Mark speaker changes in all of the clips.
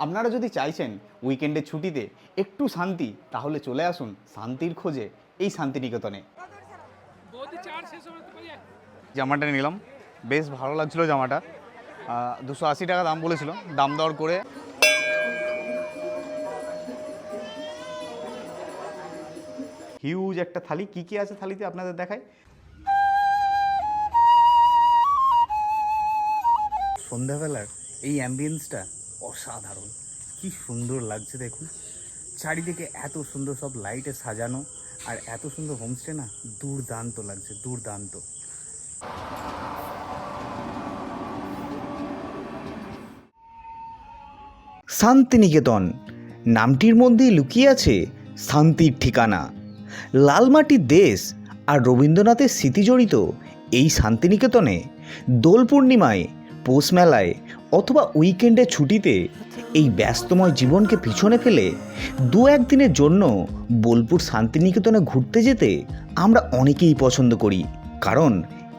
Speaker 1: আপনারা যদি চাইছেন উইকেন্ডের ছুটিতে একটু শান্তি, তাহলে চলে আসুন শান্তির খোঁজে এই শান্তিনিকেতনে। জামাটা নিলাম, বেশ ভালো লাগছিলো জামাটা। 280 টাকা দাম বলেছিল, দাম দর করে হিউজ একটা থালি। কি কি আছে থালিতে আপনাদের দেখায়। সন্ধ্যাবেলার এই অ্যাম্বিয়েন্সটা অসাধারণ, কি সুন্দর লাগছে দেখুন। চারিদিকে এত সুন্দর সব লাইটে সাজানো, আর এত সুন্দর হোমস্টে না, দুর্দান্ত লাগছে, দুর্দান্ত। শান্তিনিকেতন নামটির মধ্যেই লুকিয়ে আছে শান্তির ঠিকানা। লালমাটির দেশ আর রবীন্দ্রনাথের স্মৃতি জড়িত এই শান্তিনিকেতনে দোল পূর্ণিমায়, পৌষ মেলায় অথবা উইকেন্ডের ছুটিতে এই ব্যস্তময় জীবনকে পিছনে ফেলে দু একদিনের জন্য বোলপুর শান্তিনিকেতনে ঘুরতে যেতে আমরা অনেকেই পছন্দ করি। কারণ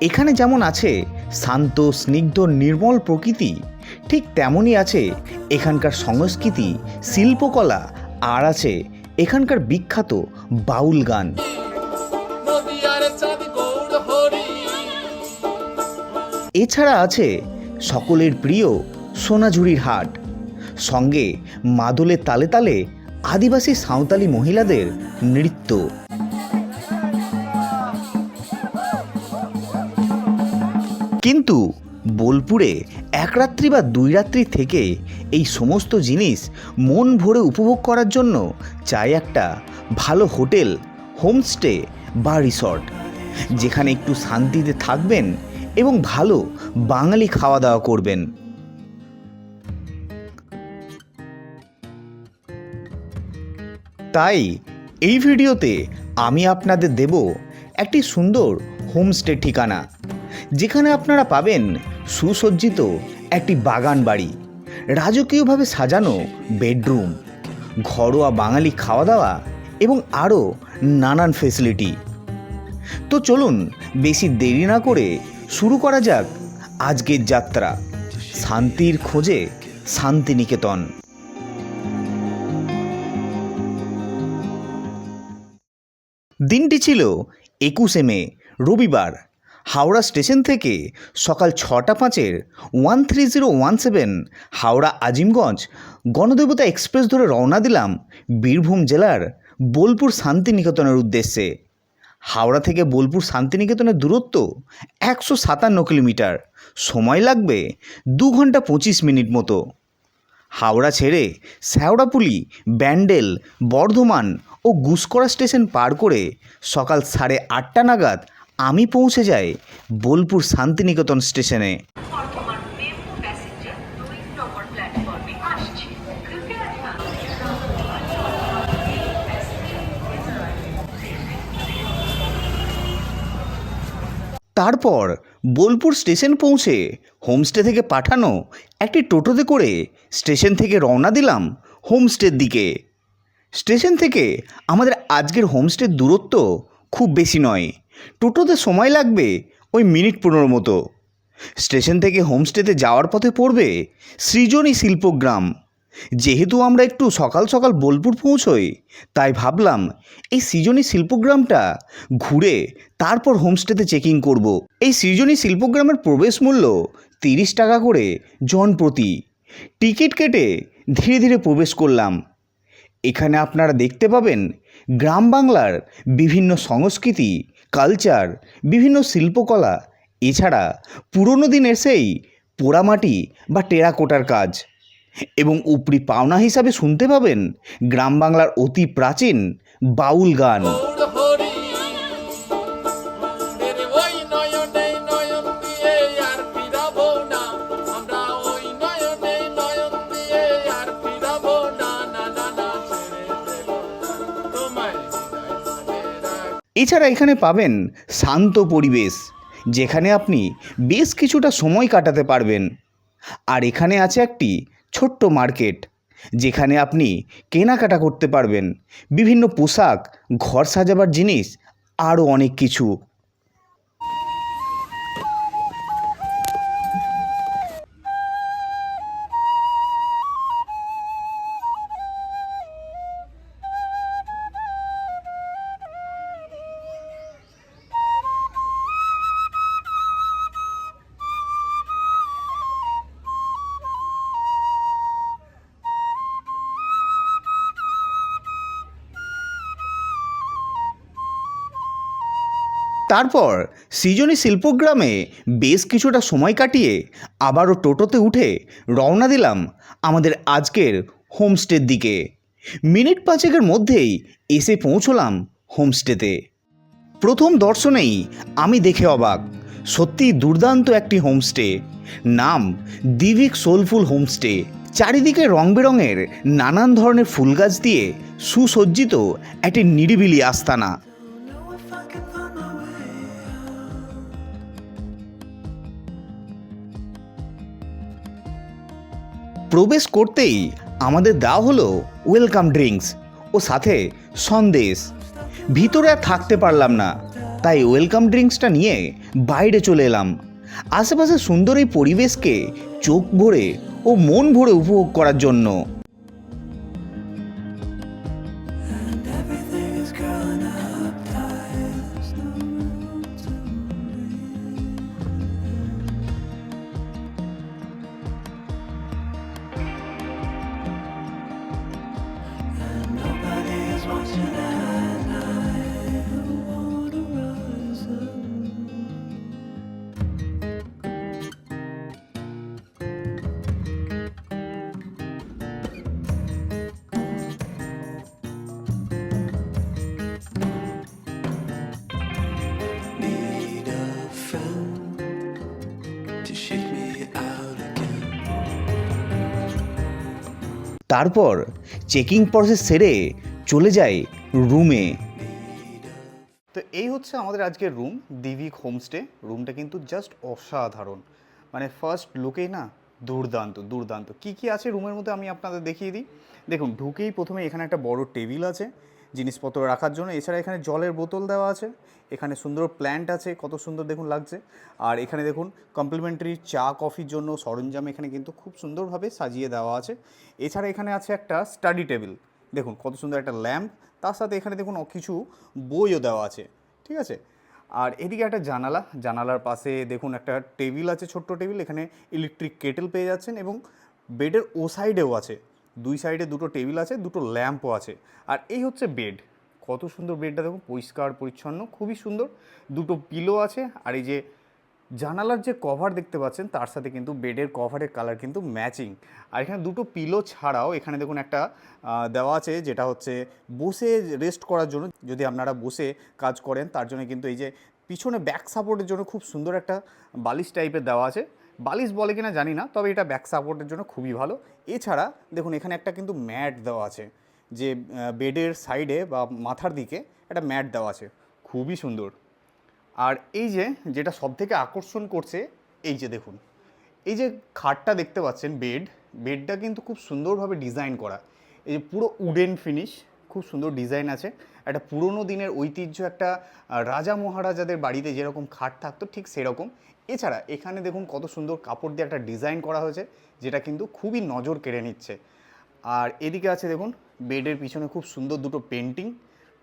Speaker 1: এখানে যেমন আছে শান্ত, স্নিগ্ধ, নির্মল প্রকৃতি, ঠিক তেমনই আছে এখানকার সংস্কৃতি, শিল্পকলা, আর আছে এখানকার বিখ্যাত বাউল গান। এছাড়া আছে সকলের প্রিয় সোনাঝুরির হাট, সঙ্গে মাদলের তালে তালে আদিবাসী সাঁওতালি মহিলাদের নৃত্য। কিন্তু বোলপুরে এক রাত্রি বা 2 রাত্রি থেকে এই সমস্ত জিনিস মন ভরে উপভোগ করার জন্য চাই একটা ভালো হোটেল, হোমস্টে বা রিসর্ট, যেখানে একটু শান্তিতে থাকবেন এবং ভালো বাঙালি খাওয়া দাওয়া করবেন। তাই এই ভিডিওতে আমি আপনাদের দেব একটি সুন্দর হোমস্টে ঠিকানা, যেখানে আপনারা পাবেন সুসজ্জিত একটি বাগান বাড়ি, রাজকীয়ভাবে সাজানো বেডরুম, ঘরোয়া বাঙালি খাওয়া দাওয়া এবং আরও নানান ফেসিলিটি। তো চলুন বেশি দেরি না করে শুরু করা যাক আজকের যাত্রা শান্তির খোঁজে শান্তিনিকেতন। দিনটি ছিল 21শে মে, রবিবার। হাওড়া স্টেশন থেকে সকাল 6:05 13017 হাওড়া আজিমগঞ্জ গণদেবতা এক্সপ্রেস ধরে রওনা দিলাম বীরভূম জেলার বোলপুর শান্তিনিকেতনের উদ্দেশ্যে। হাওড়া থেকে বোলপুর শান্তিনিকেতনের দূরত্ব 157 কিলোমিটার, সময় লাগবে 2 ঘন্টা 25 মিনিট মতো। হাওড়া ছেড়ে শেওড়াফুলি, ব্যান্ডেল, বর্ধমান ও গুসকরা স্টেশন পার করে সকাল 8:30 নাগাদ আমি পৌঁছে যাই বোলপুর শান্তিনিকেতন স্টেশনে। তারপর বোলপুর স্টেশন পৌঁছে হোমস্টে থেকে পাঠানো একটি টোটোতে করে স্টেশন থেকে রওনা দিলাম হোমস্টের দিকে। স্টেশন থেকে আমাদের আজকের হোমস্টের দূরত্ব খুব বেশি নয়, টোটোতে সময় লাগবে ওই মিনিট 15 মতো। স্টেশন থেকে হোমস্টেতে যাওয়ার পথে পড়বে সৃজনী শিল্পগ্রাম। যেহেতু আমরা একটু সকাল সকাল বোলপুর পৌঁছোই, তাই ভাবলাম এই সৃজনী শিল্পগ্রামটা ঘুরে তারপর হোমস্টেতে চেকিং করব। এই সৃজনী শিল্পগ্রামের প্রবেশ মূল্য 30 টাকা করে জন প্রতি। টিকিট কেটে ধীরে ধীরে প্রবেশ করলাম। এখানে আপনারা দেখতে পাবেন গ্রাম বাংলার বিভিন্ন সংস্কৃতি, কালচার, বিভিন্ন শিল্পকলা, এছাড়া পুরনো দিনের সেই পোড়ামাটি বা টেরাকোটার কাজ, এবং উপরি পাওনা হিসাবে শুনতে পাবেন গ্রাম বাংলার অতি প্রাচীন বাউল গান। এছাড়া এখানে পাবেন শান্ত পরিবেশ, যেখানে আপনি বেশ কিছুটা সময় কাটাতে পারবেন। আর এখানে আছে একটি ছোট্ট মার্কেট, যেখানে আপনি কেনাকাটা করতে পারবেন বিভিন্ন পোশাক, ঘর সাজাবার জিনিস, আরও অনেক কিছু। তারপর সৃজনী শিল্পগ্রামে বেশ কিছুটা সময় কাটিয়ে আবারও টোটোতে উঠে রওনা দিলাম আমাদের আজকের হোমস্টের দিকে। মিনিট পাঁচেকের মধ্যেই এসে পৌঁছলাম হোমস্টেতে। প্রথম দর্শনেই আমি দেখে অবাক, সত্যি দুর্দান্ত একটি হোমস্টে। নাম দিভিক সোলফুল হোমস্টে। চারিদিকে রং বেরঙের নানান ধরনের ফুল গাছ দিয়ে সুসজ্জিত একটি নিরিবিলি আস্তানা। প্রবেশ করতেই আমাদের দেওয়া হলো ওয়েলকাম ড্রিঙ্কস ও সাথে সন্দেশ। ভিতরে আর থাকতে পারলাম না, তাই ওয়েলকাম ড্রিঙ্কসটা নিয়ে বাইরে চলে এলাম আশেপাশে সুন্দর এই পরিবেশকে চোখ ভরে ও মন ভরে উপভোগ করার জন্য। তারপর চেকিং প্রসেস সেরে চলে যাই রুমে। তো এই হচ্ছে আমাদের আজকের রুম, দিভিক হোমস্টে। রুমটা কিন্তু জাস্ট অসাধারণ, মানে ফার্স্ট লুকেই না দুর্দান্ত দুর্দান্ত। কী কী আছে রুমের মধ্যে আমি আপনাদের দেখিয়ে দিই। দেখুন, ঢুকেই প্রথমে এখানে একটা বড় টেবিল আছে জিনিসপত্র রাখার জন্য। এছাড়া এখানে জলের বোতল দেওয়া আছে, এখানে সুন্দর প্ল্যান্ট আছে, কত সুন্দর দেখুন লাগছে। আর এখানে দেখুন কমপ্লিমেন্টারি চা কফির জন্য সরঞ্জাম এখানে কিন্তু খুব সুন্দরভাবে সাজিয়ে দেওয়া আছে। এছাড়া এখানে আছে একটা স্টাডি টেবিল, দেখুন কত সুন্দর একটা ল্যাম্প, তার সাথে এখানে দেখুন কিছু বইও দেওয়া আছে, ঠিক আছে। আর এদিকে একটা জানালা, জানালার পাশে দেখুন একটা টেবিল আছে, ছোট্ট টেবিল, এখানে ইলেকট্রিক কেটেল পেয়ে যাচ্ছেন। এবং বেডের ও সাইডেও আছে, দুই সাইডে দুটো টেবিল আছে, দুটো ল্যাম্পও আছে। আর এই হচ্ছে বেড, কত সুন্দর বেডটা দেখুন, পরিষ্কার পরিচ্ছন্ন, খুবই সুন্দর। দুটো পিলো আছে। আর এই যে জানালার যে কভার দেখতে পাচ্ছেন তার সাথে কিন্তু বেডের কভারের কালার কিন্তু ম্যাচিং। আর এখানে দুটো পিলো ছাড়াও এখানে দেখুন একটা দেওয়া আছে, যেটা হচ্ছে বসে রেস্ট করার জন্য। যদি আপনারা বসে কাজ করেন তার জন্য কিন্তু এই যে পিছনে ব্যাক সাপোর্টের জন্য খুব সুন্দর একটা বালিশ টাইপের দেওয়া আছে। বালিশ বলে কিনা জানি না, তবে এটা ব্যাক সাপোর্টের জন্য খুবই ভালো। এছাড়া দেখুন এখানে একটা কিন্তু ম্যাট দেওয়া আছে, যে বেডের সাইডে বা মাথার দিকে একটা ম্যাট দেওয়া আছে, খুবই সুন্দর। আর এই যে যেটা সবথেকে আকর্ষণ করছে, এই যে দেখুন এই যে খাটটা দেখতে পাচ্ছেন, বেডটা কিন্তু খুব সুন্দরভাবে ডিজাইন করা। এই যে পুরো উডেন ফিনিশ, খুব সুন্দর ডিজাইন আছে। একটা পুরনো দিনের ঐতিহ্য, একটা রাজা মহারাজাদের বাড়িতে যেরকম খাট থাকতো ঠিক সেরকম। এছাড়া এখানে দেখুন কত সুন্দর কাপড় দিয়ে একটা ডিজাইন করা হয়েছে, যেটা কিন্তু খুবই নজর কেড়ে নিচ্ছে। আর এদিকে আছে দেখুন বেডের পিছনে খুব সুন্দর দুটো পেন্টিং।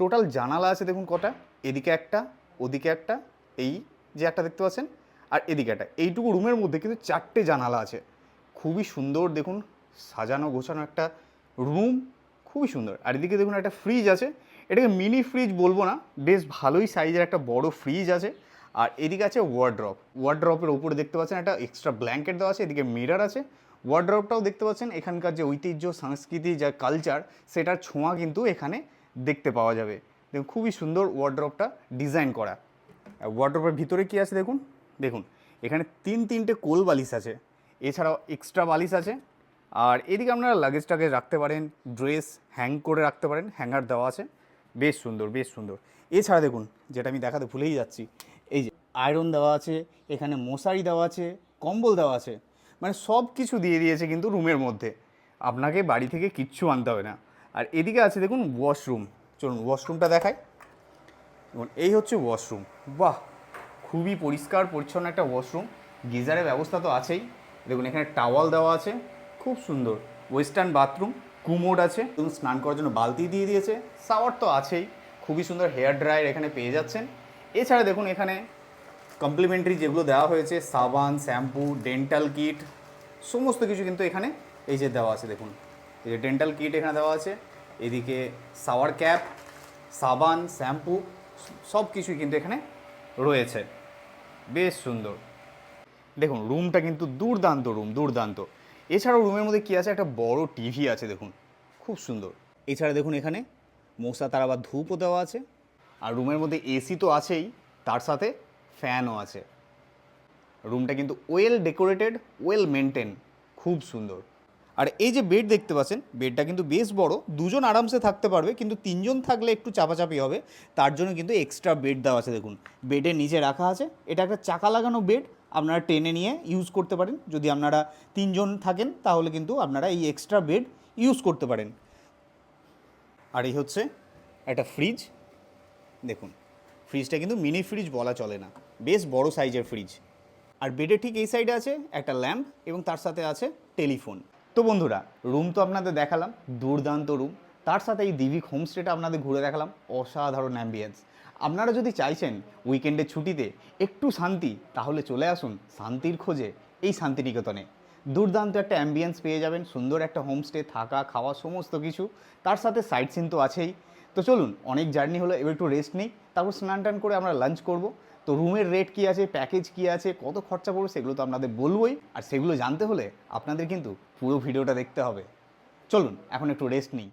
Speaker 1: টোটাল জানালা আছে দেখুন কটা, এদিকে একটা, ওদিকে একটা, এই যে একটা দেখতে পাচ্ছেন, আর এদিকে একটা। এইটুকু রুমের মধ্যে কিন্তু 4টে জানালা আছে, খুবই সুন্দর দেখুন, সাজানো গোছানো একটা রুম, খুবই সুন্দর। আর এদিকে দেখুন একটা ফ্রিজ আছে, এটাকে মিনি ফ্রিজ বলবো না, বেশ ভালোই সাইজের একটা বড় ফ্রিজ আছে। আর এদিকে আছে ওয়ার্ড্রপের উপরে দেখতে পাচ্ছেন একটা এক্সট্রা ব্ল্যাঙ্কেট দেওয়া আছে, এদিকে মিরর আছে। ওয়ার্ড্রপটাও দেখতে পাচ্ছেন, এখানকার যে ঐতিহ্য সংস্কৃতি যা কালচার সেটার ছোঁয়া কিন্তু এখানে দেখতে পাওয়া যাবে। দেখুন খুবই সুন্দর ওয়ার্ড্রপটা ডিজাইন করা। ওয়ার্ড্রপের ভিতরে কি আছে দেখুন, দেখুন এখানে তিনটে কোল বালিশ আছে, এছাড়াও এক্সট্রা বালিশ আছে। আর এদিকে আপনারা লাগেজ টাগেজ রাখতে পারেন, ড্রেস হ্যাং করে রাখতে পারেন, হ্যাঙ্গার দেওয়া আছে, বেশ সুন্দর বেশ সুন্দর। এছাড়া দেখুন যেটা আমি দেখাতে ভুলেই যাচ্ছি, এই যে আয়রন দেওয়া আছে, এখানে মশারি দেওয়া আছে, কম্বল দেওয়া আছে, মানে সব কিছু দিয়ে দিয়েছে কিন্তু রুমের মধ্যে, আপনাকে বাড়ি থেকে কিচ্ছু আনতে হবে না। আর এদিকে আছে দেখুন ওয়াশরুম, চলুন ওয়াশরুমটা দেখাই। দেখুন এই হচ্ছে ওয়াশরুম, বাহ খুবই পরিষ্কার পরিচ্ছন্ন একটা ওয়াশরুম, গিজারের ব্যবস্থা তো আছেই। দেখুন এখানে টাওয়াল দেওয়া আছে, খুব সুন্দর। ওয়েস্টার্ন বাথরুম, কুমোড আছে, এবং স্নান করার জন্য বালতি দিয়ে দিয়েছে, শাওয়ার তো আছেই, খুবই সুন্দর হেয়ার ড্রায়ার এখানে পেয়ে যাচ্ছেন। এছাড়া দেখুন এখানে কমপ্লিমেন্টারি যেগুলো দেওয়া হয়েছে, সাবান, শ্যাম্পু, ডেন্টাল কিট, সমস্ত কিছু কিন্তু এখানে এই যে দেওয়া আছে। দেখুন এই যে ডেন্টাল কিট এখানে দেওয়া আছে, এদিকে শাওয়ার ক্যাপ, সাবান, শ্যাম্পু, সব কিছুই কিন্তু এখানে রয়েছে, বেশ সুন্দর। দেখুন রুমটা কিন্তু দুর্দান্ত রুম, দুর্দান্ত। এছাড়াও রুমের মধ্যে কী আছে, একটা বড় টিভি আছে দেখুন, খুব সুন্দর। এছাড়া দেখুন এখানে মশা তার আবার ধূপও দেওয়া আছে, আর রুমের মধ্যে এসি তো আছেই, তার সাথে ফ্যানও আছে। রুমটা কিন্তু ওয়েল ডেকোরেটেড, ওয়েল মেনটেন, খুব সুন্দর। আর এই যে বেড দেখতে পাচ্ছেন, বেডটা কিন্তু বেশ বড়, দুজন আরামসে থাকতে পারবে, কিন্তু তিনজন থাকলে একটু চাপাচাপি হবে, তার জন্য কিন্তু এক্সট্রা বেড দেওয়া আছে দেখুন। বেডের নিচে রাখা আছে, এটা একটা চাকা লাগানো বেড, আপনারা টেনে নিয়ে ইউজ করতে পারেন। যদি আপনারা তিনজন থাকেন তাহলে কিন্তু আপনারা এই এক্সট্রা বেড ইউজ করতে পারেন। আর এই হচ্ছে একটা ফ্রিজ, দেখুন ফ্রিজটা কিন্তু মিনি ফ্রিজ বলা চলে না, বেশ বড় সাইজের ফ্রিজ। আর বেডের ঠিক এই সাইডে আছে একটা ল্যাম্প এবং তার সাথে আছে টেলিফোন। তো বন্ধুরা, রুম তো আপনাদের দেখালাম, দুর্দান্ত রুম, তার সাথে এই দিভিক হোমস্টেটা আপনাদের ঘুরে দেখালাম, অসাধারণ অ্যাম্বিয়েন্স। আপনারা যদি চাইছেন উইকেন্ডের ছুটিতে একটু শান্তি, তাহলে চলে আসুন শান্তির খোঁজে এই শান্তিনিকেতনে। দুর্দান্ত একটা অ্যাম্বিয়েন্স পেয়ে যাবেন, সুন্দর একটা হোমস্টে, থাকা খাওয়া সমস্ত কিছু, তার সাথে সাইট সিন তো আছেই। তো চলুন, অনেক জার্নি হলো, এবার একটু রেস্ট নিই, তারপর স্নান টান করে আমরা লাঞ্চ করব। তো রুমের রেট কী আছে, প্যাকেজ কী আছে, কত খরচা পড়বে, সেগুলো তো আপনাদের বলবোই। আর সেগুলো জানতে হলে আপনাদের কিন্তু পুরো ভিডিওটা দেখতে হবে। চলুন এখন একটু রেস্ট নিই।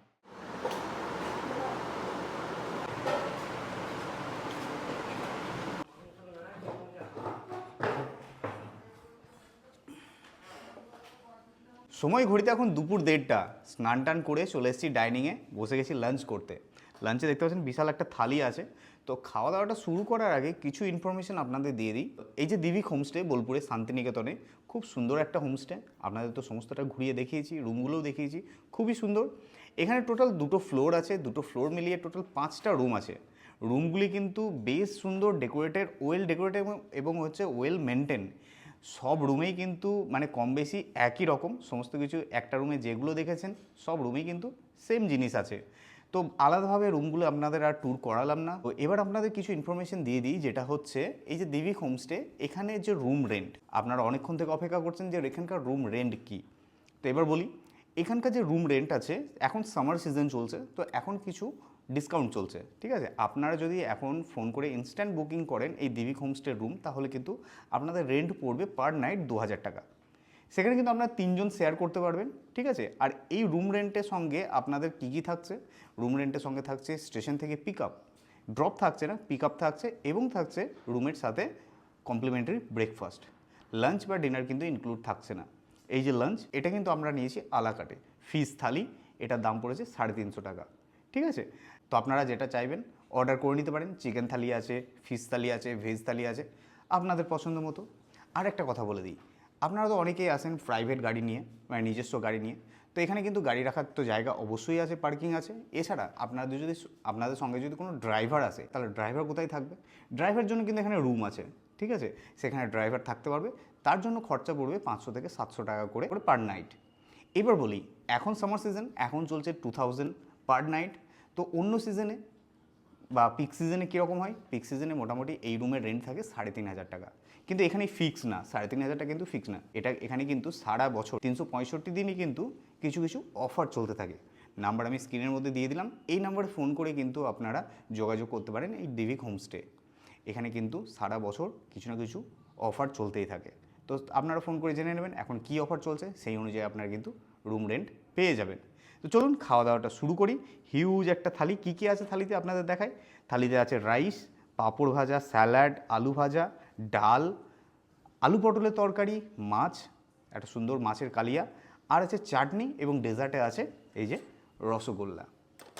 Speaker 1: সময় ঘড়িতে এখন দুপুর 1:30। স্নান টান করে চলে এসেছি ডাইনিংয়ে, বসে গেছি লাঞ্চ করতে। লাঞ্চে দেখতে পাচ্ছেন বিশাল একটা থালি আছে। তো খাওয়া দাওয়াটা শুরু করার আগে কিছু ইনফরমেশন আপনাদের দিয়ে দিই। এই যে দিভিক হোমস্টে বোলপুরে শান্তিনিকেতনে, খুব সুন্দর একটা হোমস্টে, আপনাদের তো সমস্তটা ঘুরিয়ে দেখিয়েছি, রুমগুলোও দেখিয়েছি, খুবই সুন্দর। এখানে টোটাল 2টো ফ্লোর আছে, 2টো ফ্লোর মিলিয়ে টোটাল 5টা রুম আছে। রুমগুলি কিন্তু বেশ সুন্দর ডেকোরেটেড, ওয়েল ডেকোরেটেড এবং হচ্ছে ওয়েল মেনটেন। সব রুমেই কিন্তু মানে কম বেশি একই রকম সমস্ত কিছু, একটা রুমে যেগুলো দেখেছেন সব রুমেই কিন্তু সেম জিনিস আছে। তো আলাদাভাবে রুমগুলো আপনাদের আর ট্যুর করালাম না। তো এবার আপনাদের কিছু ইনফরমেশন দিয়ে দিই, যেটা হচ্ছে এই যে দিভিক হোমস্টে, এখানে যে রুম রেন্ট, আপনারা অনেকক্ষণ থেকে অপেক্ষা করছেন যে এখানকার রুম রেন্ট কী। তো এবার বলি, এখানকার যে রুম রেন্ট আছে, এখন সামার সিজন চলছে, তো এখন কিছু ডিসকাউন্ট চলছে, ঠিক আছে। আপনারা যদি এখন ফোন করে ইনস্ট্যান্ট বুকিং করেন এই দিভিক হোমস্টের রুম, তাহলে কিন্তু আপনাদের রেন্ট পড়বে পার নাইট 2000 টাকা। সেখানে কিন্তু আপনারা তিনজন শেয়ার করতে পারবেন, ঠিক আছে। আর এই রুম রেন্টের সঙ্গে আপনাদের কী কী থাকছে, রুম রেন্টের সঙ্গে থাকছে স্টেশন থেকে পিক আপ, ড্রপ থাকছে না, পিক আপ থাকছে, এবং থাকছে রুমের সাথে কমপ্লিমেন্টারি ব্রেকফাস্ট। লাঞ্চ বা ডিনার কিন্তু ইনক্লুড থাকছে না। এই যে লাঞ্চ, এটা কিন্তু আমরা নিয়েছি আলাকাটে ফিশ থালি, এটার দাম পড়েছে 350 টাকা, ঠিক আছে। তো আপনারা যেটা চাইবেন অর্ডার করে নিতে পারেন, চিকেন থালি আছে, ফিশ থালি আছে, ভেজ থালি আছে, আপনাদের পছন্দ মতো। আর একটা কথা বলে দিই, আপনারা তো অনেকেই আসেন প্রাইভেট গাড়ি নিয়ে, মানে নিজস্ব গাড়ি নিয়ে, তো এখানে কিন্তু গাড়ি রাখার তো জায়গা অবশ্যই আছে, পার্কিং আছে। এছাড়া আপনাদের সঙ্গে যদি কোনো ড্রাইভার আসে, তাহলে ড্রাইভার কোথায় থাকবে, ড্রাইভার জন্য কিন্তু এখানে রুম আছে, ঠিক আছে, সেখানে ড্রাইভার থাকতে পারবে। তার জন্য খরচা পড়বে 500 থেকে 700 টাকা করে পার নাইট। এবার বলি, এখন সামার সিজন, এখন চলছে 2000 পার নাইট। তো অন্য সিজনে বা পিক সিজনে কীরকম হয়, পিক সিজনে মোটামুটি এই রুমের রেন্ট থাকে 3500 টাকা। কিন্তু এখানে ফিক্স না, 3500 টাকা কিন্তু ফিক্স না, এটা এখানে কিন্তু সারা বছর 365 দিনই কিন্তু কিছু কিছু অফার চলতে থাকে। নাম্বার আমি স্ক্রিনের মধ্যে দিয়ে দিলাম, এই নাম্বারে ফোন করে কিন্তু আপনারা যোগাযোগ করতে পারেন এই দিভিক হোমস্টে। এখানে কিন্তু সারা বছর কিছু না কিছু অফার চলতেই থাকে। তো আপনারা ফোন করে জেনে নেবেন এখন কী অফার চলছে, সেই অনুযায়ী আপনারা কিন্তু রুম রেন্ট পেয়ে যাবেন। তো চলুন খাওয়া দাওয়াটা শুরু করি। হিউজ একটা থালি, কী কী আছে থালিতে আপনাদের দেখাই। থালিতে আছে রাইস, পাঁপড় ভাজা, স্যালাড, আলু ভাজা, ডাল, আলু পটলের তরকারি, মাছ, একটা সুন্দর মাছের কালিয়া, আর আছে চাটনি, এবং ডেজার্টে আছে এই যে রসগোল্লা।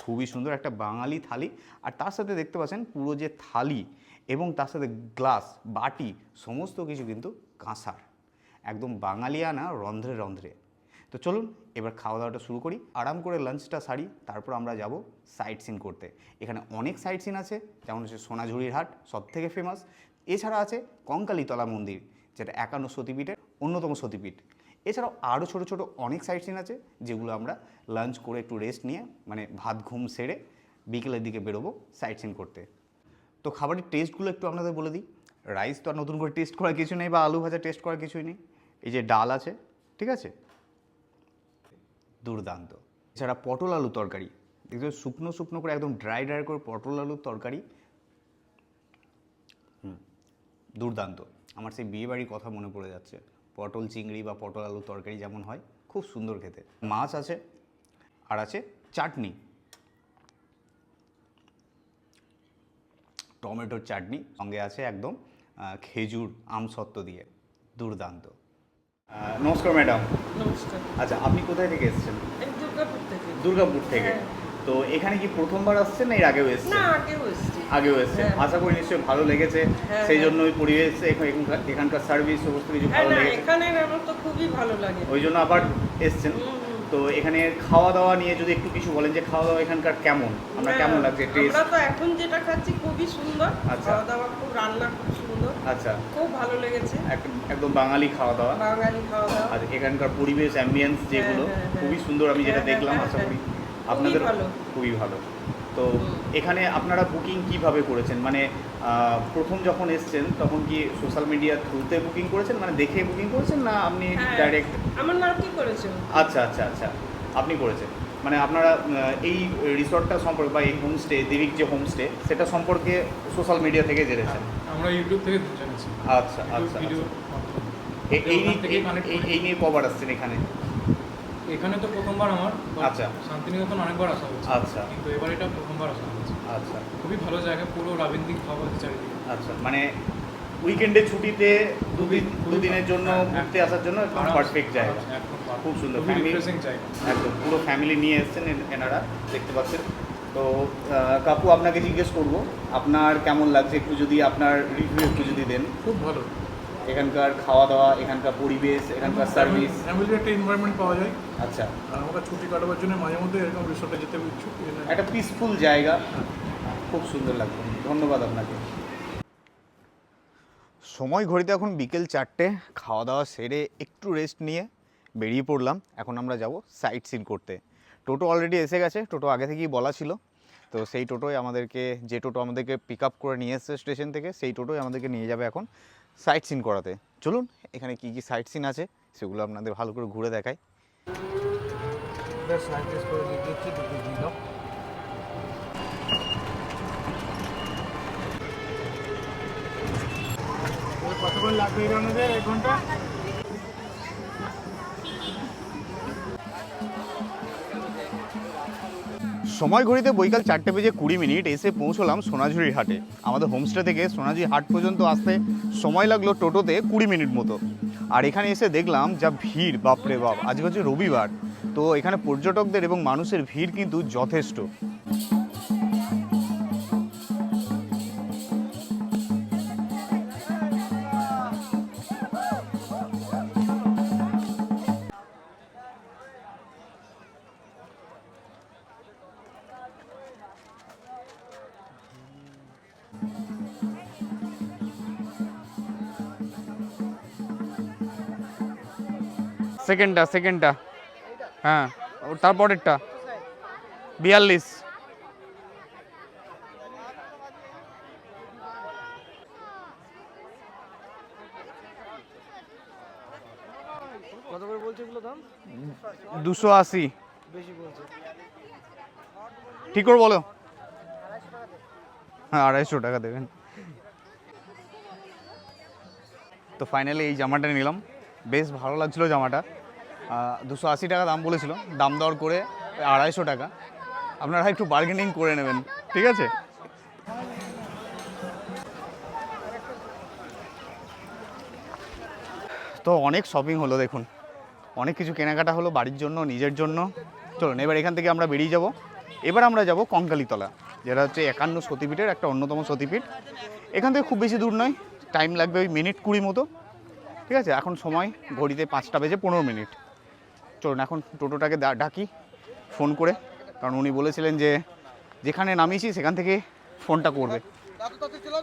Speaker 1: খুবই সুন্দর একটা বাঙালি থালি। আর তার সাথে দেখতে পাচ্ছেন পুরো যে থালি এবং তার সাথে গ্লাস, বাটি, সমস্ত কিছু কিন্তু কাঁসার, একদম বাঙালিয়ানা রন্ধ্রে রন্ধ্রে। তো চলুন এবার খাওয়া দাওয়াটা শুরু করি, আরাম করে লাঞ্চটা সারি, তারপর আমরা যাব সাইট সিন করতে। এখানে অনেক সাইট সিন আছে, যেমন হচ্ছে সোনাঝুরির হাট সবথেকে ফেমাস। এছাড়া আছে কঙ্কালীতলা মন্দির, যেটা 51 সতীপীঠের অন্যতম সতীপীঠ। এছাড়াও আরও ছোটো ছোটো অনেক সাইট সিন আছে, যেগুলো আমরা লাঞ্চ করে একটু রেস্ট নিয়ে, মানে ভাত ঘুম সেরে বিকেলের দিকে বেরোবো সাইট সিন করতে। তো খাবারের টেস্টগুলো একটু আপনাদের বলে দিই। রাইস তো আর নতুন করে টেস্ট করার কিছু নেই, বা আলু ভাজা টেস্ট করার কিছুই নেই। এই যে ডাল আছে, ঠিক আছে, দুর্দান্ত। এছাড়া পটল আলু তরকারি, দেখতে শুকনো শুকনো করে একদম ড্রাই ড্রাই করে পটল আলুর তরকারি, দুর্দান্ত। আমার সেই বিয়েবাড়ির কথা মনে পড়ে যাচ্ছে। পটল চিংড়ি বা পটল আলুর তরকারি যেমন হয়, খুব সুন্দর খেতে। মাছ আছে আর আছে চাটনি, টমেটোর চাটনি, সঙ্গে আছে একদম খেজুর আমসত্ত্ব দিয়ে, দুর্দান্ত। নমস্কার ম্যাডাম।
Speaker 2: নমস্কার।
Speaker 1: আচ্ছা, আপনি কোথায় থেকে এসেছেন?
Speaker 2: এই দুর্গাপুর থেকে।
Speaker 1: দুর্গাপুর থেকে।
Speaker 2: হ্যাঁ।
Speaker 1: তো এখানে কি প্রথমবার আসছেন না এর আগেও এসেছেন?
Speaker 2: না, আগেও এসেছি।
Speaker 1: আগেও এসেছেন।
Speaker 2: হ্যাঁ।
Speaker 1: আশা করি নিশ্চয়ই ভালো লেগেছে।
Speaker 2: হ্যাঁ,
Speaker 1: সেই
Speaker 2: হ্যাঁ।
Speaker 1: জন্য ওই পরিবেশ, এখানকার সার্ভিস সমস্ত কিছু
Speaker 2: হ্যাঁ,
Speaker 1: ভালো
Speaker 2: না,
Speaker 1: লেগেছে,
Speaker 2: এখানের আমার তো খুবই ভালো লাগে।
Speaker 1: ওই জন্য আবার এসেছেন। তো এখানে খাওয়া দাওয়া নিয়ে যদি একটু কিছু বলেন যে খাওয়া দাওয়া এখানকার কেমন, আমরা
Speaker 2: না,
Speaker 1: কেমন লাগছে টেস্ট?
Speaker 2: আমরা তো এখন যেটা খাচ্ছি খুবই সুন্দর।
Speaker 1: আচ্ছা।
Speaker 2: খাওয়া দাওয়া খুব, রান্না খুব সুন্দর।
Speaker 1: আচ্ছা,
Speaker 2: খুব ভালো লেগেছে।
Speaker 1: একদম বাঙালি খাওয়া দাওয়া।
Speaker 2: বাঙালি খাওয়া দাওয়া।
Speaker 1: আর এখানকার পরিবেশ অ্যাম্বিয়েন্স যেগুলো
Speaker 2: হ্যাঁ, হ্যাঁ,
Speaker 1: খুবই সুন্দর, আমি যেটা
Speaker 2: হ্যাঁ,
Speaker 1: দেখলাম,
Speaker 2: হ্যাঁ,
Speaker 1: আশা করি
Speaker 2: খুবই
Speaker 1: আপনাদের
Speaker 2: ভালো।
Speaker 1: খুবই ভালো। তো এখানে আপনারা বুকিং কিভাবে করেছেন? মানে প্রথম যখন এসছেন তখন কি সোশ্যাল মিডিয়া থ্রুতে বুকিং করেছেন, মানে দেখে বুকিং করেছেন, না আপনি
Speaker 2: হ্যাঁ,
Speaker 1: ডাইরেক্ট?
Speaker 2: আমার নাম কি করেছে?
Speaker 1: আচ্ছা আচ্ছা আচ্ছা, আপনি করেছেন। মানে আপনারা এই রিসর্টটা সম্পর্কে বা এই হোমস্টে, দেবিক যে হোমস্টে, সেটা সম্পর্কে সোশ্যাল মিডিয়া থেকে জেনেছেন?
Speaker 3: আমরা ইউটিউব থেকে জেনেছি।
Speaker 1: আচ্ছা আচ্ছা
Speaker 3: ভিডিও
Speaker 1: এই এই নিয়ে কবার আসছেন এখানে?
Speaker 3: এখানে তো প্রথমবার আমার।
Speaker 1: আচ্ছা।
Speaker 3: শান্তিনিকেতন অনেকবার আসা হচ্ছে।
Speaker 1: আচ্ছা।
Speaker 3: কিন্তু এবার এটা প্রথমবার আসা হচ্ছে।
Speaker 1: আচ্ছা
Speaker 3: খুবই ভালো জায়গা, পুরো রাবীন্দ্রিক খাবার চারিদিকে।
Speaker 1: আচ্ছা, মানে উইকেন্ডের ছুটিতে দুদিনের জন্য ঘুরতে আসার জন্য একদম পারফেক্ট জায়গা, খুব সুন্দর। ফ্যামিলি, একদম পুরো ফ্যামিলি নিয়ে এসেছেন এনারা, দেখতে পাচ্ছেন। তো কাকু, আপনাকে জিজ্ঞেস করব আপনার কেমন লাগছে, একটু যদি আপনার রিভিউ একটু যদি দেন।
Speaker 3: খুব ভালো
Speaker 1: এখানকার খাওয়া দাওয়া, এখানকার পরিবেশ, এখানকার সার্ভিস।
Speaker 3: ফ্যামিলির একটা এনভায়রনমেন্ট পাওয়া যায়।
Speaker 1: আচ্ছা,
Speaker 3: আর আমরা ছুটি কাটাবার জন্য মাঝে মধ্যে এরকম রিসোর্টে যেতে ইচ্ছুক।
Speaker 1: একটা পিসফুল জায়গা, খুব সুন্দর লাগবে। ধন্যবাদ আপনাকে। সময় ঘড়িতে এখন বিকেল 4টে। খাওয়া দাওয়া সেরে একটু রেস্ট নিয়ে বেরিয়ে পড়লাম। এখন আমরা যাব সাইট সিন করতে। টোটো অলরেডি এসে গেছে, টোটো আগে থেকেই বলা ছিল। তো সেই টোটোয় আমাদেরকে, যে টোটো আমাদেরকে পিক আপ করে নিয়ে এসছে স্টেশন থেকে, সেই টোটোয় আমাদেরকে নিয়ে যাবে এখন সাইট সিন করাতে। চলুন, এখানে কী কী সাইট সিন আছে সেগুলো আপনাদের ভালো করে ঘুরে দেখাই।
Speaker 3: কতক্ষণ লাগবে আমাদের? 1 ঘন্টা।
Speaker 1: সময় ঘড়িতে বৈকাল 4:20 এসে পৌঁছলাম সোনাঝুরির হাটে। আমাদের হোমস্টে থেকে সোনাঝুরি হাট পর্যন্ত আসতে সময় লাগলো টোটোতে 20 মিনিট মতো। আর এখানে এসে দেখলাম যা ভিড়, বাপরে বাপ! আজকে হচ্ছে রবিবার, তো এখানে পর্যটকদের এবং মানুষের ভিড় কিন্তু যথেষ্ট। সেকেন্ডটা, হ্যাঁ, তারপরেরটা 42।
Speaker 4: কত করে বলছে এগুলো দাম?
Speaker 1: 280।
Speaker 4: বেশি বলছে।
Speaker 1: ঠিক করে বলো। হ্যাঁ, 250 টাকা দেবেন। তো ফাইনালি এই জামাটা নিলাম, বেশ ভালো লাগছিলো জামাটা। 280 টাকা দাম বলেছিল, দাম দর করে 250 টাকা। আপনারা একটু বার্গেনিং করে নেবেন, ঠিক আছে? তো অনেক শপিং হলো, দেখুন অনেক কিছু কেনাকাটা হলো বাড়ির জন্য, নিজের জন্য। চলুন এবার এখান থেকে আমরা বেরিয়ে যাব। এবার আমরা যাব কঙ্কালীতলা, যেটা হচ্ছে 51 সতীপীঠের একটা অন্যতম সতীপীঠ। এখান থেকে খুব বেশি দূর নয়, টাইম লাগবে ওই মিনিট 20 মতো, ঠিক আছে? এখন সময় ঘড়িতে 5:15। চলুন এখন টোটোটাকে ডাকি ফোন করে, কারণ উনি বলেছিলেন যে যেখানে নামিয়েছি সেখান থেকে ফোনটা করবে।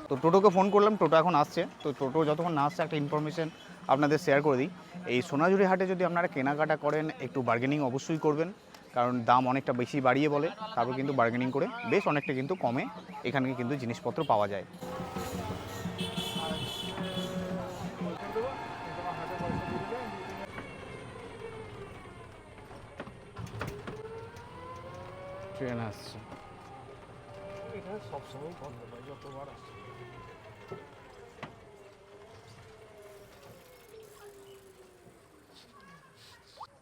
Speaker 1: তো টোটোকে ফোন করলাম, টোটো এখন আসছে। তো টোটো যতক্ষণ না আসছে একটা ইনফরমেশন আপনাদের শেয়ার করে দিই। এই সোনাঝুরি হাটে যদি আপনারা কেনাকাটা করেন, একটু বার্গেনিং অবশ্যই করবেন, কারণ দাম অনেকটা বেশি বাড়িয়ে বলে, তারপর কিন্তু বার্গেনিং করে বেশ অনেকটা কিন্তু কমে এখানে কিন্তু জিনিসপত্র পাওয়া যায়। ট্রেন আসছে।
Speaker 4: এখানে সবসময় বন্ধ হয়, যতবার আসছে।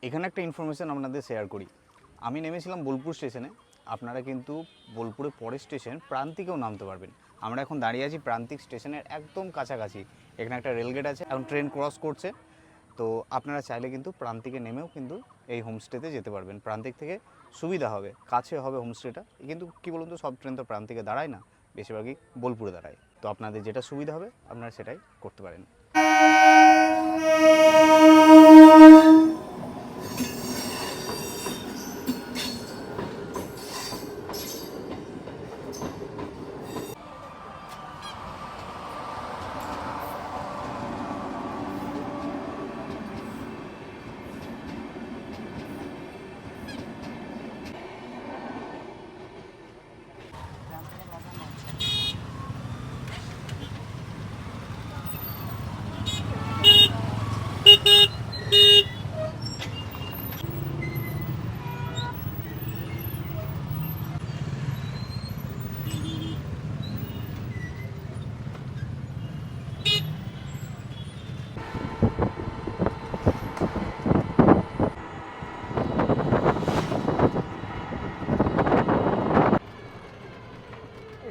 Speaker 1: এখানে একটা ইনফরমেশান আপনাদের শেয়ার করি। আমি নেমেছিলাম বোলপুর স্টেশনে, আপনারা কিন্তু বোলপুরের পরের স্টেশন প্রান্তিকেও নামতে পারবেন। আমরা এখন দাঁড়িয়ে আছি প্রান্তিক স্টেশনের একদম কাছাকাছি। এখানে একটা রেলগেট আছে, এখন ট্রেন ক্রস করছে। তো আপনারা চাইলে কিন্তু প্রান্তিকে নেমেও কিন্তু এই হোমস্টেতে যেতে পারবেন। প্রান্তিক থেকে সুবিধা হবে, কাছে হবে হোমস্টেটা। কিন্তু কী বলুন তো, সব ট্রেন তো প্রান্তিকে দাঁড়ায় না, বেশিরভাগই বোলপুরে দাঁড়ায়। তো আপনাদের যেটা সুবিধা হবে আপনারা সেটাই করতে পারেন।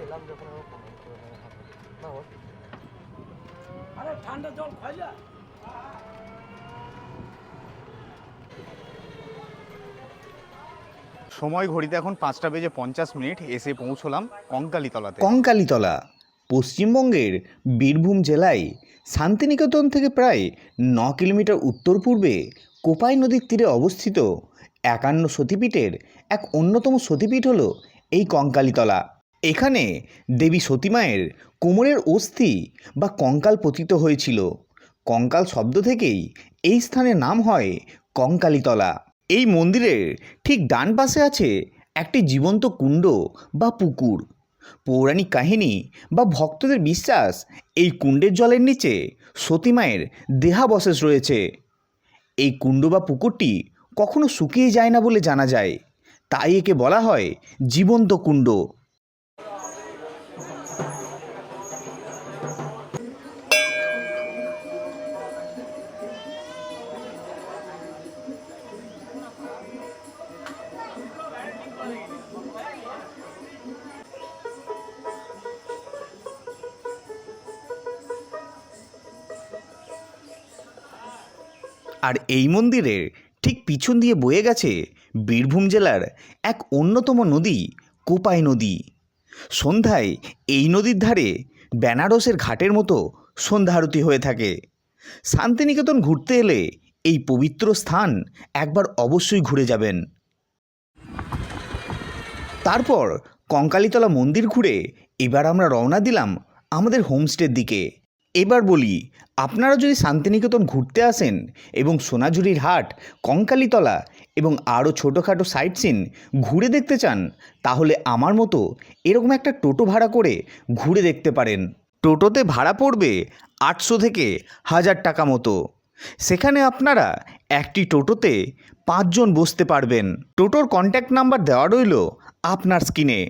Speaker 4: এলাম যখন আমার ফোন করে না ওর আরে ঠান্ডা জল খাইলা।
Speaker 1: সময় ঘড়িতে এখন 5:50 এসে পৌঁছলাম কঙ্কালীতলাতে। কঙ্কালীতলা পশ্চিমবঙ্গের বীরভূম জেলায় শান্তিনিকেতন থেকে প্রায় 9 কিলোমিটার উত্তর পূর্বে কোপাই নদীর তীরে অবস্থিত 51 সতীপীঠের এক অন্যতম সতীপীঠ হলো এই কঙ্কালীতলা। এখানে দেবী সতীমায়ের কোমরের অস্থি বা কঙ্কাল পতিত হয়েছিল। কঙ্কাল শব্দ থেকেই এই স্থানের নাম হয় কঙ্কালীতলা। এই মন্দিরের ঠিক ডান পাশে আছে একটি জীবন্ত কুণ্ড বা পুকুর। পৌরাণিক কাহিনী বা ভক্তদের বিশ্বাস, এই কুণ্ডের জলের নিচে সতীমায়ের দেহাবশেষ রয়েছে। এই কুণ্ড বা পুকুরটি কখনো শুকিয়ে যায় না বলে জানা যায়, তাই একে বলা হয় জীবন্ত কুণ্ড। আর এই মন্দিরের ঠিক পিছন দিয়ে বয়ে গেছে বীরভূম জেলার এক অন্যতম নদী কোপাই নদী। সন্ধ্যায় এই নদীর ধারে বেনারসের ঘাটের মতো সন্ধ্যা আরতি হয়ে থাকে। শান্তিনিকেতন ঘুরতে এলে এই পবিত্র স্থান একবার অবশ্যই ঘুরে যাবেন। তারপর কঙ্কালীতলা মন্দির ঘুরে এবার আমরা রওনা দিলাম আমাদের হোমস্টের দিকে। এবার বলি, আপনারা যদি শান্তিনিকেতন ঘুরতে আসেন এবং সোনাঝুরির হাট, কঙ্কালীতলা এবং আরও ছোটোখাটো সাইট সিন ঘুরে দেখতে চান, তাহলে আমার মতো এরকম একটা টোটো ভাড়া করে ঘুরে দেখতে পারেন। টোটোতে ভাড়া পড়বে 800 থেকে 1000 টাকা মতো। সেখানে আপনারা একটি টোটোতে 5 জন বসতে পারবেন। টোটোর কন্ট্যাক্ট নাম্বার দেওয়া রইল আপনার স্ক্রিনে।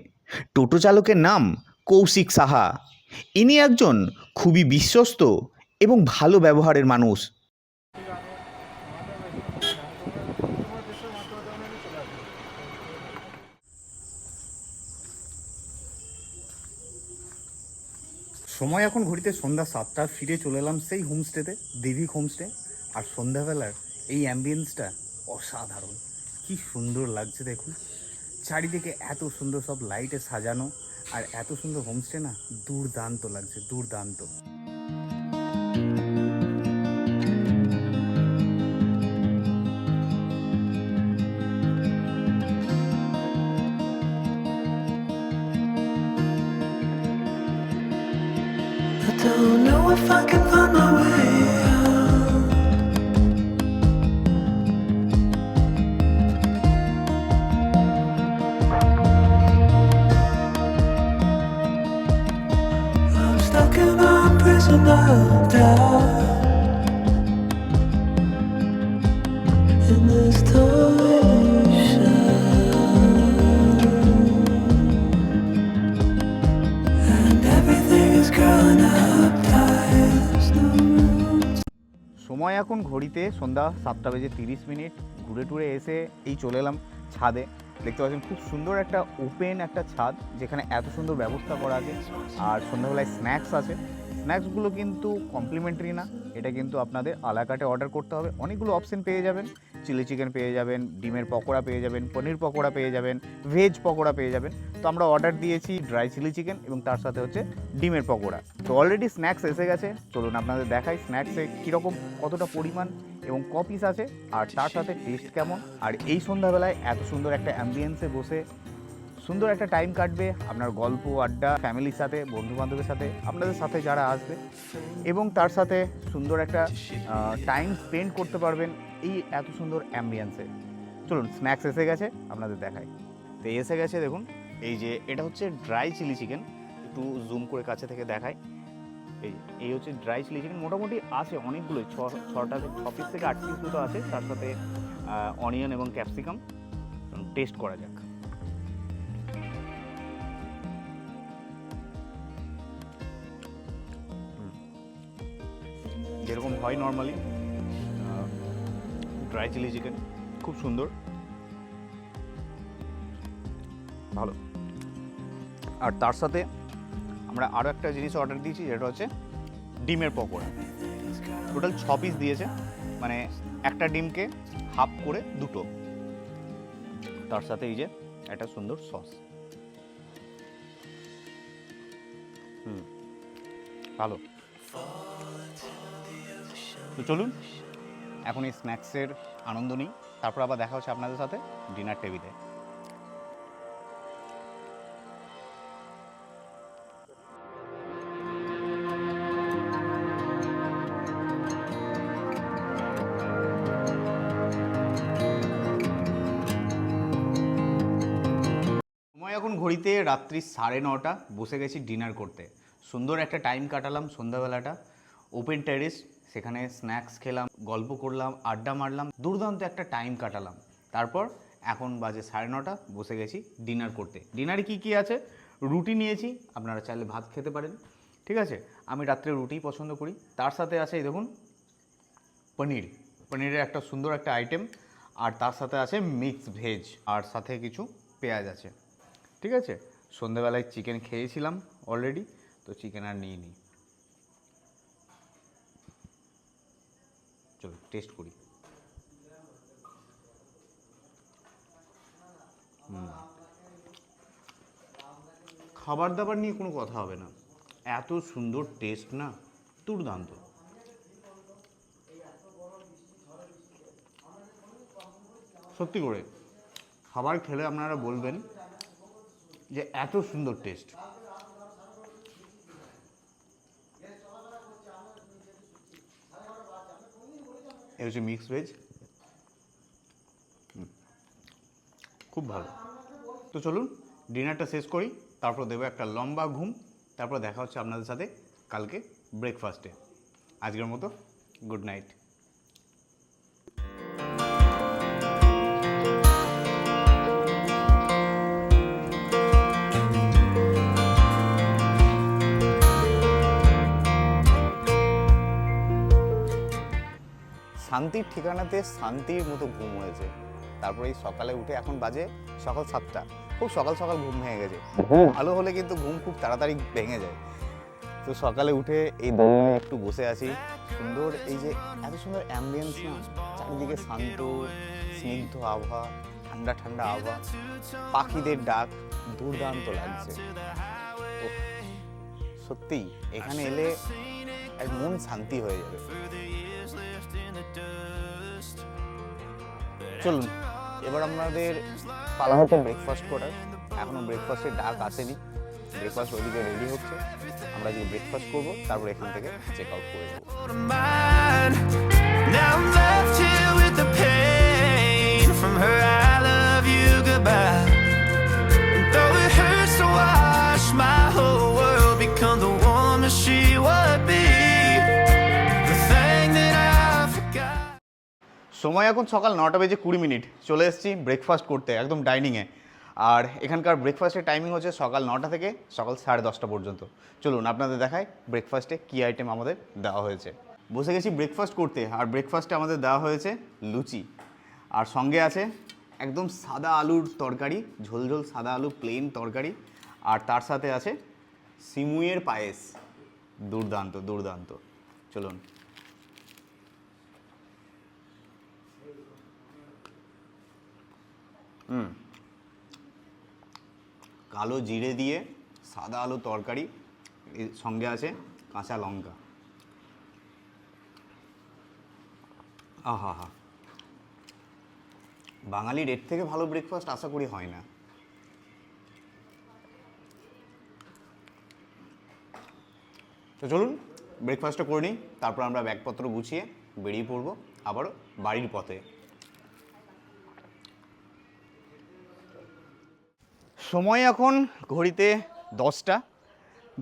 Speaker 1: টোটো চালকের নাম কৌশিক সাহা। ইনি একজন খুবই বিশ্বস্ত এবং ভালো ব্যবহারের মানুষ। সময় এখন ঘড়িতে সন্ধ্যা 7টা। ফিরে চলে এলাম সেই হোমস্টেতে, দেবিক হোমস্টে। আর সন্ধ্যাবেলার এই অ্যাম্বিয়েন্সটা অসাধারণ, কি সুন্দর লাগছে দেখুন। চারিদিকে এত সুন্দর সব লাইটে সাজানো, আর এত সুন্দর হোমস্টে না, দুর্দান্ত লাগছে, দুর্দান্ত।
Speaker 5: I don't know if I can find my way out. I'm stuck in a prison of doubt. In this torsion, and everything is growing up tight.
Speaker 1: সময় এখন ঘড়িতে সন্ধ্যা 7টা বেজে 30 মিনিট। ঘুরে টুরে এসে এই চলে এলাম ছাদে। দেখতে পাচ্ছেন খুব সুন্দর একটা ওপেন একটা ছাদ, যেখানে এত সুন্দর ব্যবস্থা করা আছে। আর সন্ধ্যাবেলায় স্ন্যাক্স আছে। স্ন্যাক্সগুলো কিন্তু কমপ্লিমেন্টারি না, এটা কিন্তু আপনাদের আলাকাটে অর্ডার করতে হবে। অনেকগুলো অপশন পেয়ে যাবেন, চিলি চিকেন পেয়ে যাবেন, ডিমের পকোড়া পেয়ে যাবেন, পনির পকোড়া পেয়ে যাবেন, ভেজ পকোড়া পেয়ে যাবেন। তো আমরা অর্ডার দিয়েছি ড্রাই চিলি চিকেন এবং তার সাথে হচ্ছে ডিমের পকোড়া। তো অলরেডি স্ন্যাক্স এসে গেছে, চলুন আপনাদের দেখাই স্ন্যাক্সে কীরকম কতটা পরিমাণ এবং ক পিস আছে আর তার সাথে টেস্ট কেমন। আর এই সন্ধ্যাবেলায় এত সুন্দর একটা অ্যাম্বিয়েন্সে বসে সুন্দর একটা টাইম কাটবে আপনার গল্প আড্ডা ফ্যামিলির সাথে, বন্ধুবান্ধবের সাথে, আপনাদের সাথে যারা আসবে, এবং তার সাথে সুন্দর একটা টাইম স্পেন্ড করতে পারবেন এই এত সুন্দর অ্যাম্বিয়েন্সে। চলুন স্ন্যাক্স এসে গেছে, আপনাদের দেখাই। তো এসে গেছে দেখুন, এই যে এটা হচ্ছে ড্রাই চিলি চিকেন, একটু জুম করে কাছে থেকে দেখাই। এই হচ্ছে ড্রাই চিলি চিকেন, মোটামুটি আছে অনেকগুলোই, ছ পিস থেকে 8 পিস মতো আছে, তার সাথে অনিয়ন এবং ক্যাপসিকাম। টেস্ট করা যাক। যেরকম হয় নর্মালি ড্রাই চিলি চিকেন, খুব সুন্দর, ভালো। আর তার সাথে আমরা আরও একটা জিনিস অর্ডার দিয়েছি, যেটা হচ্ছে ডিমের পকোড়া। টোটাল 6 পিস দিয়েছে, মানে একটা ডিমকে হাফ করে দুটো। তার সাথে এই যে একটা সুন্দর সস। ভালো। তো চলুন এখন এই স্ন্যাক্সের আনন্দ নিই, তারপর আবার দেখা হচ্ছে আপনাদের সাথে ডিনার টেবিলে। সময় এখন ঘড়িতে রাত্রি 9:30, বসে গেছি ডিনার করতে। সুন্দর একটা টাইম কাটালাম সন্ধ্যাবেলাটা, ওপেন টেরেস, সেখানে স্ন্যাক্স খেলাম, গল্প করলাম, আড্ডা মারলাম, দুর্দান্ত একটা টাইম কাটালাম। তারপর এখন বাজে 9:30, বসে গেছি ডিনার করতে। ডিনারে কি আছে, রুটি নিয়েছি, আপনারা চাইলে ভাত খেতে পারেন, ঠিক আছে। আমি রাত্রে রুটিই পছন্দ করি। তার সাথে আছে এই দেখুন পনিরের একটা সুন্দর একটা আইটেম, আর তার সাথে আছে মিক্স ভেজ, আর সাথে কিছু পেঁয়াজ আছে, ঠিক আছে। সন্ধ্যাবেলায় চিকেন খেয়েছিলাম অলরেডি, তো চিকেন আর নিয়ে নিই। চলো টেস্ট করি। খাবার দাবার নিয়ে কোনো কথা হবে না, এত সুন্দর টেস্ট না, দুর্দান্ত। সত্যি করে খাবার খেলে আপনারা বলবেন যে এত সুন্দর টেস্ট। এই হচ্ছে মিক্স ভেজ, খুব ভালো। তো চলুন ডিনারটা শেষ করি, তারপর দেবো একটা লম্বা ঘুম, তারপর দেখা হচ্ছে আপনাদের সাথে কালকে ব্রেকফাস্টে। আজকের মতো গুড নাইট। শান্তির ঠিকানাতে শান্তির মতো ঘুম হয়েছে। তারপরে এই সকালে উঠে, এখন বাজে সকাল 7টা, খুব সকাল সকাল ঘুম ভেঙে গেছে। ভালো হলে কিন্তু ঘুম খুব তাড়াতাড়ি ভেঙে যায়। তো সকালে উঠে এই দোলনে একটু বসে আছি, সুন্দর এই যে এত সুন্দর অ্যাম্বিয়েন্স না, চারিদিকে শান্ত স্নিগ্ধ আবহাওয়া, ঠান্ডা ঠান্ডা আবহাওয়া, পাখিদের ডাক, দুর্দান্ত লাগছে। সত্যিই এখানে এলে এক মন শান্তি হয়ে যাবে। চলুন এবার আমাদের পালা হচ্ছে ব্রেকফাস্ট করার। এখনো ব্রেকফাস্টের ডাক আসেনি, ব্রেকফাস্ট ওইদিকে রেডি হচ্ছে। আমরা যে ব্রেকফাস্ট করবো, তারপর এখান থেকে চেক আউট করে দেবো। Now I'm left here with the pain from her I love you goodbye. And though it hurts to watch my whole world become the woman she would be, the thing that I forgot. সময় এখন সকাল 9:20 চলে এসেছি breakfast করতে, একদম ডাইনিংয়ে। আর এখানকার ব্রেকফাস্টের টাইমিং হচ্ছে সকাল 9টা থেকে সকাল 10:30 পর্যন্ত। চলুন আপনাদের দেখাই ব্রেকফাস্টে কী আইটেম আমাদের দেওয়া হয়েছে। বসে গেছি ব্রেকফাস্ট করতে, আর ব্রেকফাস্টে আমাদের দেওয়া হয়েছে লুচি। আর সঙ্গে আছে একদম সাদা আলুর তরকারি, ঝোল ঝোল সাদা আলু প্লেন তরকারি, আর তার সাথে আছে সিমুইয়ের পায়েস। দুর্দান্ত দুর্দান্ত। চলুন। কালো জিরে দিয়ে সাদা আলু তরকারি, এর সঙ্গে আছে কাঁচা লঙ্কা। আহা হা, বাঙালির এর থেকে ভালো ব্রেকফাস্ট আশা করি হয় না। তো চলুন ব্রেকফাস্টটা করে নিই, তারপর আমরা ব্যাগপত্র গুছিয়ে বেরিয়ে পড়বো আবারও বাড়ির পথে। সময় এখন ঘড়িতে 10টা।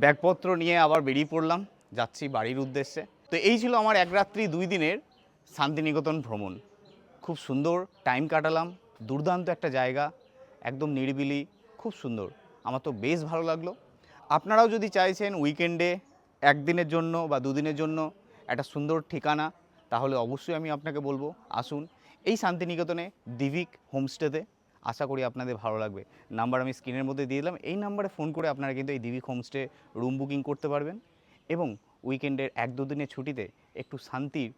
Speaker 1: ব্যাগপত্র নিয়ে আবার বেরিয়ে পড়লাম, যাচ্ছি বাড়ির উদ্দেশ্যে। তো এই ছিল আমার 1 রাত্রি 2 দিনের শান্তিনিকেতন ভ্রমণ। খুব সুন্দর টাইম কাটালাম, দুর্দান্ত একটা জায়গা, একদম নিরিবিলি, খুব সুন্দর। আমার তো বেশ ভালো লাগলো। আপনারাও যদি চাইছেন উইকেন্ডে 1 দিনের জন্য বা 2 দিনের জন্য একটা সুন্দর ঠিকানা, তাহলে অবশ্যই আমি আপনাকে বলবো আসুন এই শান্তিনিকেতনে দিভিক হোমস্টেতে। আশা করি আপনাদের ভালো লাগবে। নাম্বার আমি স্ক্রিনের মধ্যে দিয়ে দিলাম, এই নাম্বারে ফোন করে আপনারা কিন্তু এই দিভিক হোমস্টে রুম বুকিং করতে পারবেন এবং উইকেন্ডের 1-2 দিনের ছুটিতে একটু শান্তির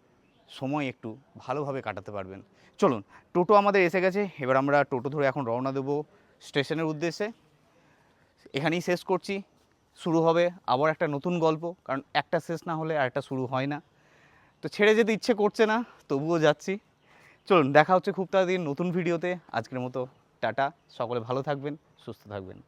Speaker 1: সময় একটু ভালোভাবে কাটাতে পারবেন। চলুন, টোটো আমাদের এসে গেছে, এবার আমরা টোটো ধরে এখন রওনা দেবো স্টেশনের উদ্দেশ্যে। এখানেই শেষ করছি, শুরু হবে আবার একটা নতুন গল্প, কারণ একটা শেষ না হলে আর একটা শুরু হয় না। তো ছেড়ে যেতে ইচ্ছে করছে না, তবুও যাচ্ছি। চলুন, দেখা হচ্ছে খুব তাড়াতাড়ি নতুন ভিডিওতে। আজকের মতো টাটা, সকলে ভালো থাকবেন, সুস্থ থাকবেন।